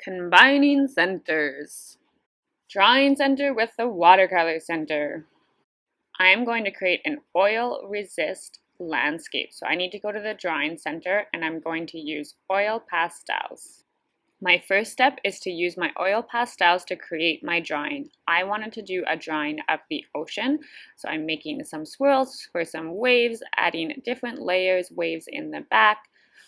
Combining centers. Drawing center with the watercolor center. I am going to create an oil resist landscape. So I need to go to the drawing center and I'm going to use oil pastels. My first step is to use my oil pastels to create my drawing. I wanted to do a drawing of the ocean, so I'm making some swirls for some waves, adding different layers, waves in the back.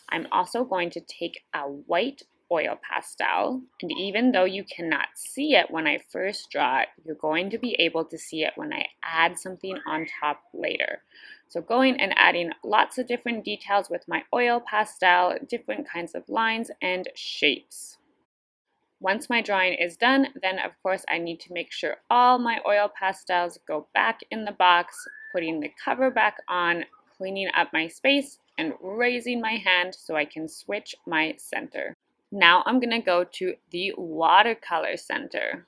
I'm also going to take a white oil pastel, and even though you cannot see it when I first draw it, you're going to be able to see it when I add something on top later. So going and adding lots of different details with my oil pastel, different kinds of lines and shapes. Once my drawing is done, then of course I need to make sure all my oil pastels go back in the box, putting the cover back on, cleaning up my space, and raising my hand so I can switch my center. Now I'm going to go to the watercolor center.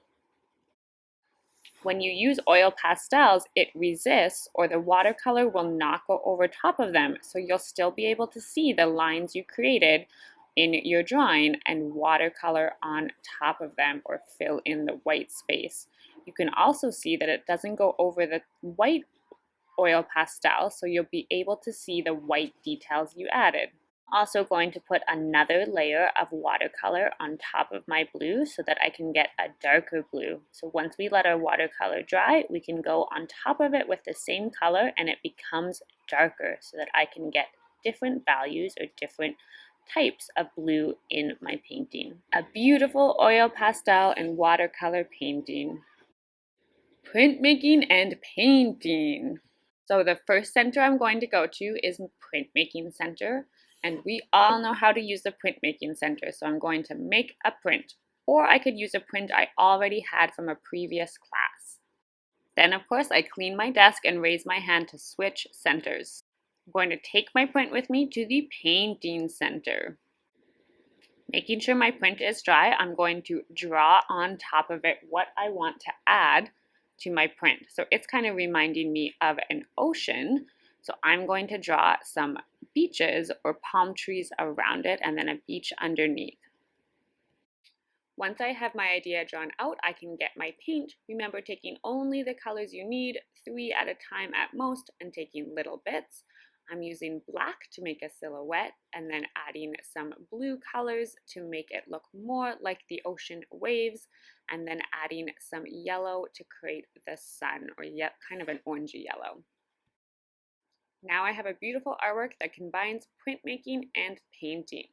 When you use oil pastels, it resists, or the watercolor will not go over top of them, so you'll still be able to see the lines you created in your drawing and watercolor on top of them or fill in the white space. You can also see that it doesn't go over the white oil pastel, so you'll be able to see the white details you added. Also going to put another layer of watercolor on top of my blue so that I can get a darker blue. So once we let our watercolor dry, we can go on top of it with the same color and it becomes darker so that I can get different values or different types of blue in my painting. A beautiful oil pastel and watercolor painting. Printmaking and painting. So the first center I'm going to go to is Printmaking Center. And we all know how to use the printmaking center, so I'm going to make a print. Or I could use a print I already had from a previous class. Then, of course, I clean my desk and raise my hand to switch centers. I'm going to take my print with me to the painting center. Making sure my print is dry, I'm going to draw on top of it what I want to add to my print. So it's kind of reminding me of an ocean. So I'm going to draw some beaches or palm trees around it and then a beach underneath. Once I have my idea drawn out, I can get my paint. Remember, taking only the colors you need, 3 at a time at most, and taking little bits. I'm using black to make a silhouette and then adding some blue colors to make it look more like the ocean waves, and then adding some yellow to create the sun, or kind of an orangey yellow. Now I have a beautiful artwork that combines printmaking and painting.